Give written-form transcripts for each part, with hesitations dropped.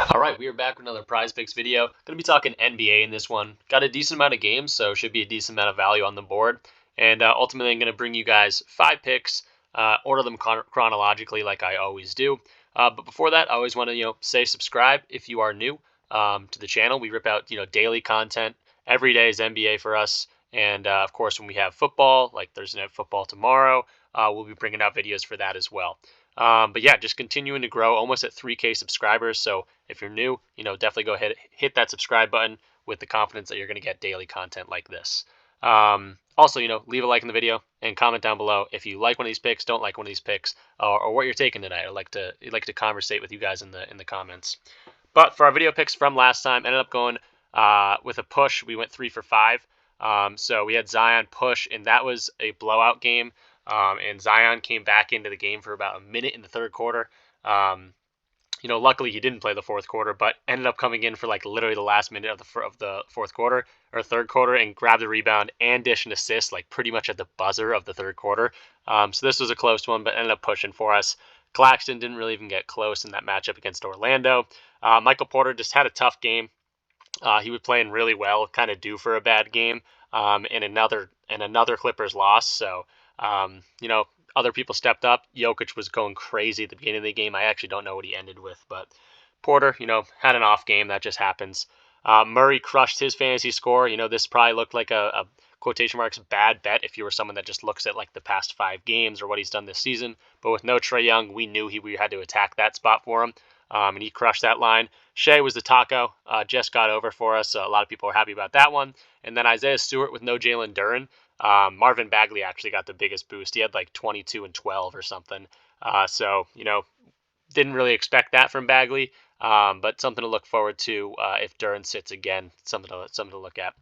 All right, we are back with another Prize Picks video. Going to be talking NBA in this one. Got a decent amount of games, so should be a decent amount of value on the board. And ultimately, I'm going to bring you guys 5 picks, order them chronologically like I always do. But before that, I always want to say subscribe if you are new to the channel. We rip out daily content. Every day is NBA for us. And of course, when we have football, like Thursday Night Football tomorrow, we'll be bringing out videos for that as well. But yeah, just continuing to grow, almost at 3K subscribers. So if you're new, definitely go ahead, hit that subscribe button with the confidence that you're going to get daily content like this. Also, leave a like in the video and comment down below if you like one of these picks, don't like one of these picks, or what you're taking tonight. I'd like to conversate with you guys in the comments. But for our video picks from last time, ended up going with a push. We went 3 for 5. So we had Zion push, and that was a blowout game. And Zion came back into the game for about a minute in the third quarter. Luckily he didn't play the fourth quarter, but ended up coming in for like literally the last minute of the fourth quarter or third quarter and grabbed the rebound and dish an assist like pretty much at the buzzer of the third quarter. So this was a close one, but ended up pushing for us. Claxton didn't really even get close in that matchup against Orlando. Michael Porter just had a tough game. He was playing really well, kind of due for a bad game, and another Clippers loss. So, other people stepped up. Jokic was going crazy at the beginning of the game. I actually don't know what he ended with, but Porter, had an off game. That just happens. Murray crushed his fantasy score. This probably looked like a quotation marks bad bet if you were someone that just looks at like the past 5 games or what he's done this season. But with no Trey Young, we knew we had to attack that spot for him. And he crushed that line. Shea was the taco, just got over for us. So a lot of people are happy about that one. And then Isaiah Stewart with no Jalen Duren. Marvin Bagley actually got the biggest boost. He had like 22 and 12 or something. So didn't really expect that from Bagley, but something to look forward to if Duren sits again. Something to look at.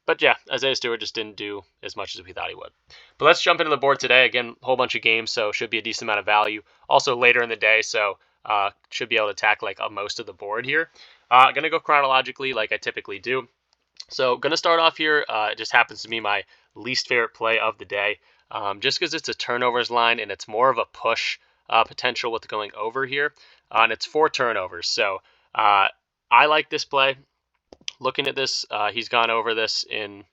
But yeah, Isaiah Stewart just didn't do as much as we thought he would. But let's jump into the board today. Again, a whole bunch of games, so should be a decent amount of value. Also later in the day, so should be able to attack like most of the board here. Gonna go chronologically like I typically do. So gonna start off here. It just happens to be my least favorite play of the day, just because it's a turnovers line and it's more of a push potential with going over here, and it's 4 turnovers. So I like this play. Looking at this, he's gone over this in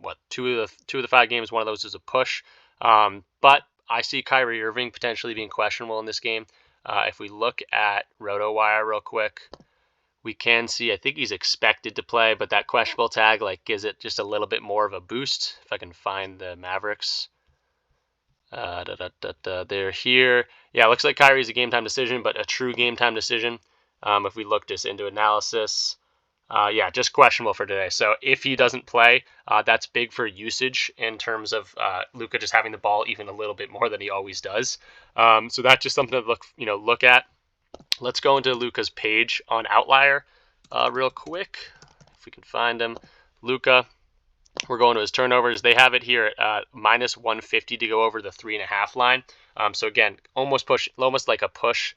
what two of the 5 games. One of those is a push, but I see Kyrie Irving potentially being questionable in this game. If we look at RotoWire real quick, we can see I think he's expected to play, but that questionable tag like gives it just a little bit more of a boost. If I can find the Mavericks. They're here. Yeah, it looks like Kyrie's a game time decision, but a true game time decision. If we look just into analysis, yeah, just questionable for today. So if he doesn't play, that's big for usage in terms of Luka just having the ball even a little bit more than he always does. So that's just something to look at. Let's go into Luka's page on Outlier real quick, if we can find him. Luka, we're going to his turnovers. They have it here at minus 150 to go over the 3.5 line. So again, almost like a push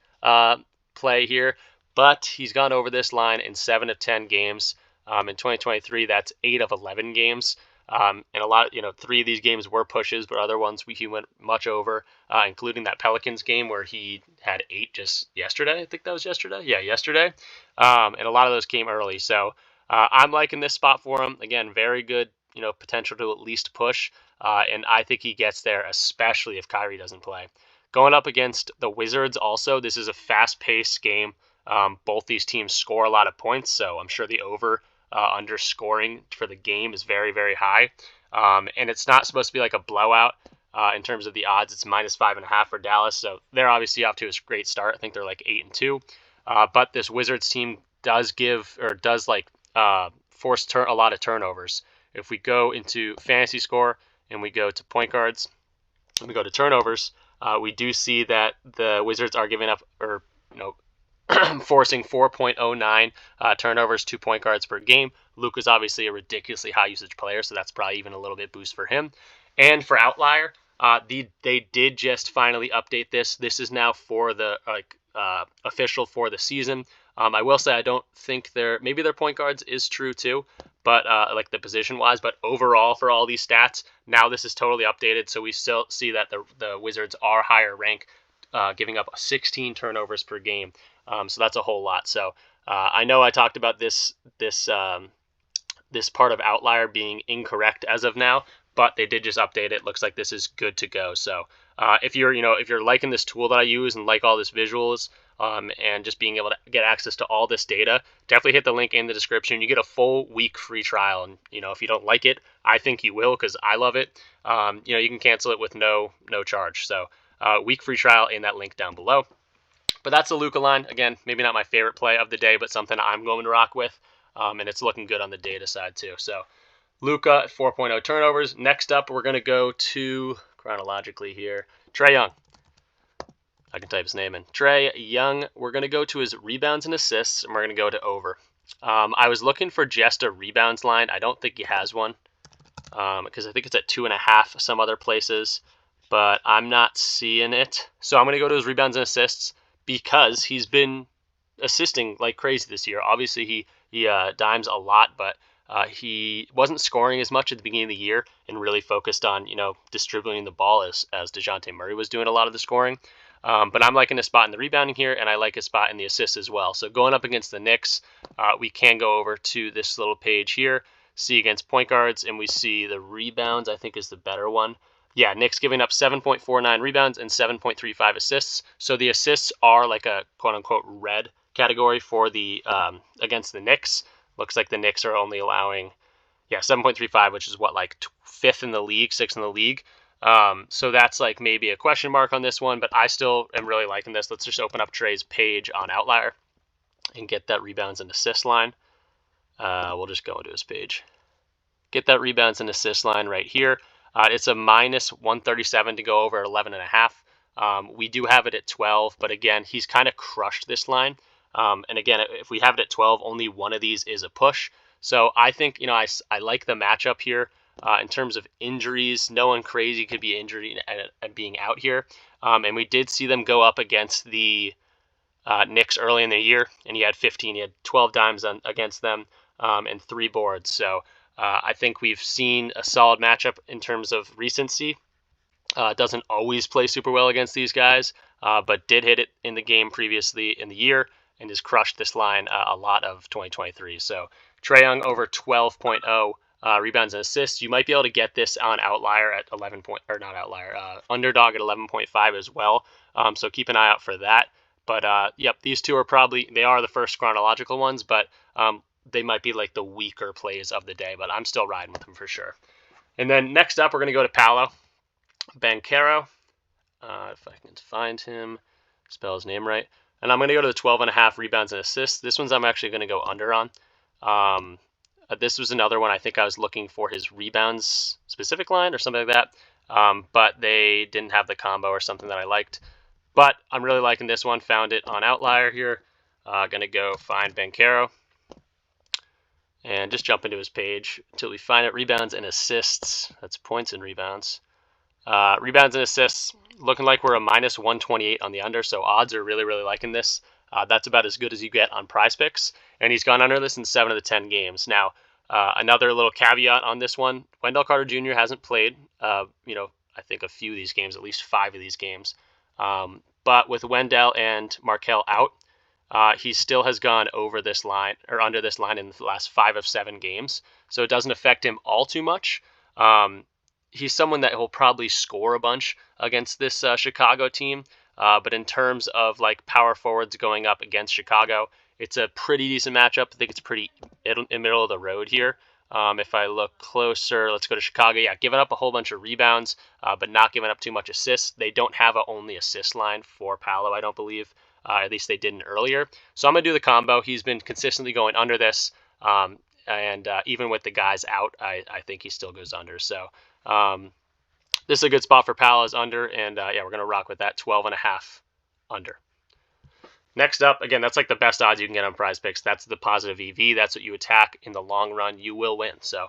play here. But he's gone over this line in 7 of 10 games. In 2023, that's 8 of 11 games. And a lot, 3 of these games were pushes, but other ones he went much over, including that Pelicans game where he had 8 just yesterday. I think that was yesterday. Yeah, yesterday. And a lot of those came early. So I'm liking this spot for him. Again, very good, potential to at least push. And I think he gets there, especially if Kyrie doesn't play. Going up against the Wizards also, this is a fast-paced game. Both these teams score a lot of points, so I'm sure the under scoring for the game is very, very high. And it's not supposed to be like a blowout in terms of the odds. It's minus 5.5 for Dallas, so they're obviously off to a great start. I think they're like 8-2. But this Wizards team does force a lot of turnovers. If we go into fantasy score and we go to point guards and we go to turnovers, we do see that the Wizards are giving up forcing 4.09 turnovers to point guards per game. Luka's obviously a ridiculously high usage player, so that's probably even a little bit boost for him. And for Outlier, they did just finally update this. This is now for the official for the season. I will say I don't think maybe their point guards is true too, but like the position wise. But overall, for all these stats, now this is totally updated. So we still see that the Wizards are higher rank giving up 16 turnovers per game. So that's a whole lot. So I know I talked about this part of Outlier being incorrect as of now, but they did just update it. Looks like this is good to go. So if you're liking this tool that I use and like all this visuals, and just being able to get access to all this data, definitely hit the link in the description. You get a full week free trial, and if you don't like it, I think you will because I love it. You can cancel it with no charge. So week free trial in that link down below. But that's the Luka line. Again, maybe not my favorite play of the day, but something I'm going to rock with. And it's looking good on the data side too. So Luka at 4.0 turnovers. Next up, we're going to go to, chronologically here, Trey Young. I can type his name in. Trey Young. We're going to go to his rebounds and assists, and we're going to go to over. I was looking for just a rebounds line. I don't think he has one because I think it's at 2.5 some other places, but I'm not seeing it. So I'm going to go to his rebounds and assists because he's been assisting like crazy this year. Obviously, he dimes a lot, but he wasn't scoring as much at the beginning of the year and really focused on distributing the ball as DeJounte Murray was doing a lot of the scoring. But I'm liking his spot in the rebounding here, and I like his spot in the assists as well. So going up against the Knicks, we can go over to this little page here, see against point guards, and we see the rebounds, I think, is the better one. Yeah, Knicks giving up 7.49 rebounds and 7.35 assists. So the assists are like a quote-unquote red category for the against the Knicks. Looks like the Knicks are only allowing 7.35, which is like 5th in the league, 6th in the league. So that's like maybe a question mark on this one, but I still am really liking this. Let's just open up Trey's page on Outlier and get that rebounds and assist line. We'll just go into his page. Get that rebounds and assist line right here. It's a minus 137 to go over at 11.5. We do have it at 12, but again, he's kind of crushed this line. And again, if we have it at 12, only one of these is a push. So I think, I like the matchup here. In terms of injuries, no one crazy could be injured and being out here. And we did see them go up against the Knicks early in the year, and he had 15. He had 12 dimes against them and 3 boards. So I think we've seen a solid matchup in terms of recency. Doesn't always play super well against these guys, but did hit it in the game previously in the year and has crushed this line a lot of 2023. So Trey Young over 12.0. Rebounds and assists. You might be able to get this on Outlier at Underdog at 11.5 as well. So keep an eye out for that. But yep, these two are they are the first chronological ones, but they might be like the weaker plays of the day. But I'm still riding with them for sure. And then next up, we're going to go to Paolo Banchero. If I can find him, spell his name right. And I'm going to go to the 12.5 rebounds and assists. This one's I'm actually going to go under on. This was another one I think I was looking for his rebounds specific line or something like that, but they didn't have the combo or something that I liked. But I'm really liking this one. Found it on Outlier here. Going to go find Banchero and just jump into his page until we find it. Rebounds and assists. That's points and rebounds. Rebounds and assists. Looking like we're a minus 128 on the under, so odds are really, really liking this. That's about as good as you get on PrizePicks, and he's gone under this in 7 of the 10 games. Now, another little caveat on this one: Wendell Carter Jr. hasn't played. I think a few of these games, at least 5 of these games. But with Wendell and Markelle out, he still has gone over this line or under this line in the last 5 of 7 games, so it doesn't affect him all too much. He's someone that will probably score a bunch against this Chicago team. But in terms of like power forwards going up against Chicago, it's a pretty decent matchup. I think it's pretty in middle of the road here. If I look closer, let's go to Chicago. Yeah, giving up a whole bunch of rebounds, but not giving up too much assists. They don't have a only assist line for Paolo, I don't believe. At least they didn't earlier. So I'm going to do the combo. He's been consistently going under this. And even with the guys out, I think he still goes under. So this is a good spot for Paolo's under, and we're going to rock with that 12.5 under. Next up, again, that's like the best odds you can get on PrizePicks. That's the positive EV. That's what you attack in the long run. You will win. So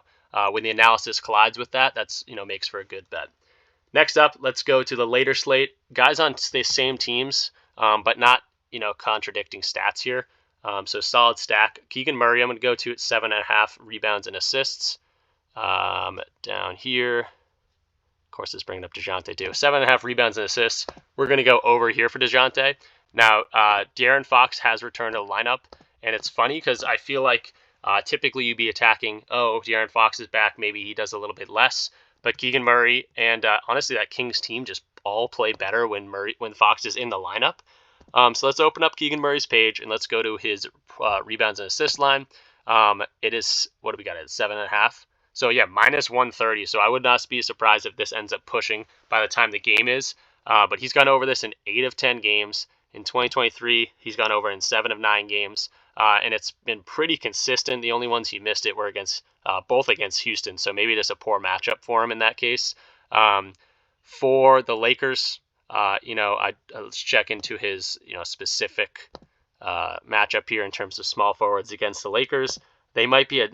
when the analysis collides with that, that's makes for a good bet. Next up, let's go to the later slate. Guys on the same teams, but not contradicting stats here. So solid stack. Keegan Murray, I'm going to go to at 7.5 rebounds and assists. Down here. course, it's bringing up DeJounte too. 7.5 rebounds and assists. We're going to go over here for DeJounte. Now, De'Aaron Fox has returned to the lineup, and it's funny because I feel like typically you'd be attacking, oh, De'Aaron Fox is back, maybe he does a little bit less. But Keegan Murray and honestly, that Kings team just all play better when Fox is in the lineup. So let's open up Keegan Murray's page and let's go to his rebounds and assist line. It is, what do we got? It's 7.5. So yeah, minus 130. So I would not be surprised if this ends up pushing by the time the game is. But he's gone over this in 8 of 10 games. In 2023, he's gone over in 7 of 9 games. And it's been pretty consistent. The only ones he missed it were against both against Houston. So maybe just a poor matchup for him in that case. For the Lakers, let's check into his specific matchup here in terms of small forwards against the Lakers. They might be a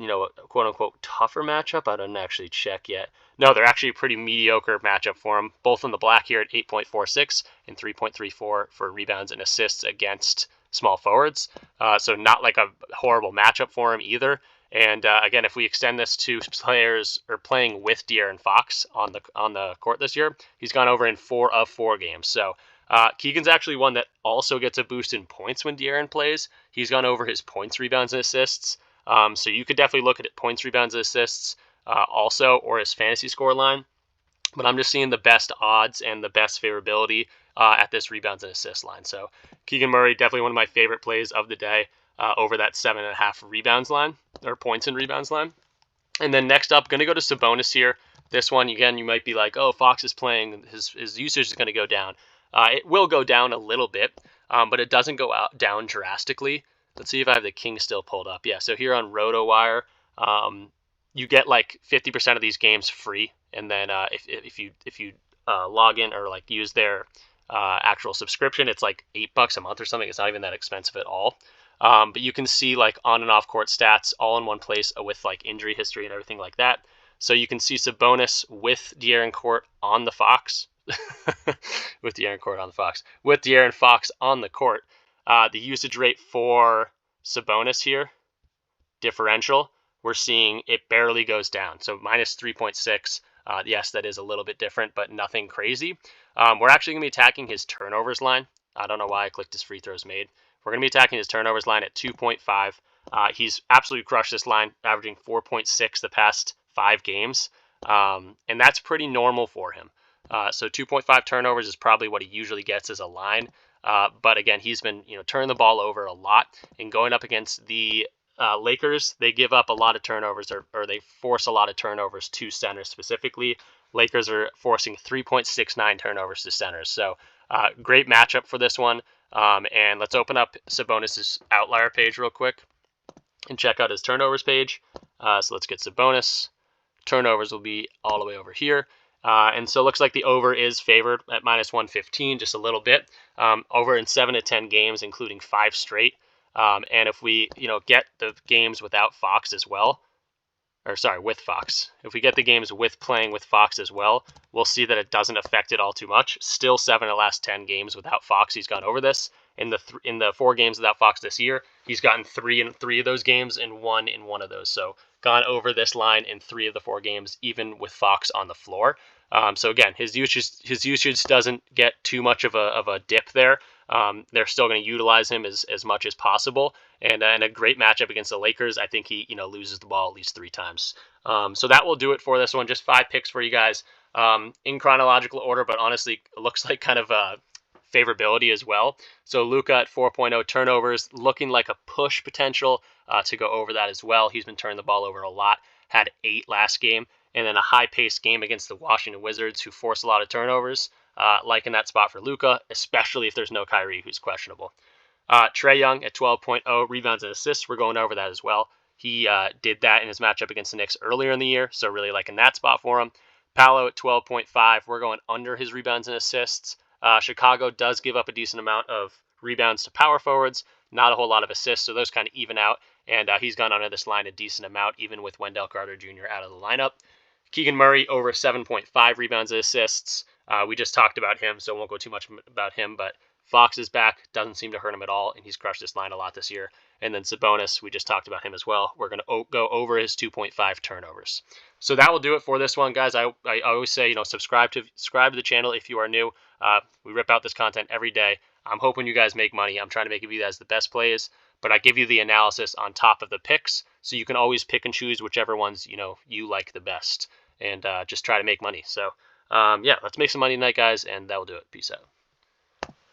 quote unquote tougher matchup. I didn't actually check yet. No, they're actually a pretty mediocre matchup for him. Both in the black here at 8.46 and 3.34 for rebounds and assists against small forwards. So not like a horrible matchup for him either. And again, if we extend this to players or playing with De'Aaron Fox on the court this year, he's gone over in 4 of 4 games. So Keegan's actually one that also gets a boost in points when De'Aaron plays. He's gone over his points, rebounds, and assists. So you could definitely look at it, points, rebounds, and assists also, or his fantasy score line. But I'm just seeing the best odds and the best favorability at this rebounds and assist line. So Keegan Murray, definitely one of my favorite plays of the day over that 7.5 rebounds line, or points and rebounds line. And then next up, going to go to Sabonis here. This one, again, you might be like, oh, Fox is playing, his usage is going to go down. It will go down a little bit, but it doesn't go down drastically. Let's see if I have the King still pulled up. Yeah, so here on RotoWire, you get like 50% of these games free, and then if you log in or like use their actual subscription, it's like $8 a month or something. It's not even that expensive at all. But you can see like on and off court stats all in one place with like injury history and everything like that. So you can see Sabonis with De'Aaron Court on the Fox, with De'Aaron Fox on the court. The usage rate for Sabonis here, differential, we're seeing it barely goes down. So minus 3.6. Yes, that is a little bit different, but nothing crazy. We're actually going to be attacking his turnovers line. I don't know why I clicked his free throws made. We're going to be attacking his turnovers line at 2.5. He's absolutely crushed this line, averaging 4.6 the past 5 games. And that's pretty normal for him. So 2.5 turnovers is probably what he usually gets as a line. But again, he's been turning the ball over a lot, and going up against the Lakers, they give up a lot of turnovers, or they force a lot of turnovers to centers specifically. Lakers are forcing 3.69 turnovers to centers. So great matchup for this one. And let's open up Sabonis' Outlier page real quick and check out his turnovers page. So let's get Sabonis. Turnovers will be all the way over here. And so it looks like the over is favored at minus 115, just a little bit. Over in 7 to 10 games, including 5 straight. And if we, get the games without Fox as well, with Fox. If we get the games with playing with Fox as well, we'll see that it doesn't affect it all too much. Still 7 of the last 10 games without Fox, he's gone over this. In the 4 games without Fox this year, he's gotten 3 in 3 of those games and 1 in 1 of those. So gone over this line in 3 of the 4 games, even with Fox on the floor. So again, his usage doesn't get too much of a dip there. They're still going to utilize him as much as possible, and a great matchup against the Lakers. I think he loses the ball at least 3 times. So that will do it for this one. Just 5 picks for you guys in chronological order, but honestly, it looks like kind of favorability as well. So Luka at 4.0 turnovers, looking like a push potential to go over that as well. He's been turning the ball over a lot. Had 8 last game. And then a high-paced game against the Washington Wizards, who force a lot of turnovers, like in that spot for Luka, especially if there's no Kyrie, who's questionable. Trey Young at 12.0 rebounds and assists. We're going over that as well. He did that in his matchup against the Knicks earlier in the year, so really liking that spot for him. Paolo at 12.5. We're going under his rebounds and assists. Chicago does give up a decent amount of rebounds to power forwards, not a whole lot of assists, so those kind of even out. And he's gone under this line a decent amount, even with Wendell Carter Jr. out of the lineup. Keegan Murray over 7.5 rebounds and assists. We just talked about him, so I won't go too much about him, but Fox is back, doesn't seem to hurt him at all, and he's crushed this line a lot this year. And then Sabonis, we just talked about him as well. We're going to go over his 2.5 turnovers. So that will do it for this one, guys. I always say, subscribe to the channel if you are new. We rip out this content every day. I'm hoping you guys make money. I'm trying to make you guys the best plays, but I give you the analysis on top of the picks, so you can always pick and choose whichever ones you like the best, and just try to make money. So yeah, let's make some money tonight, guys, and that will do it. Peace out.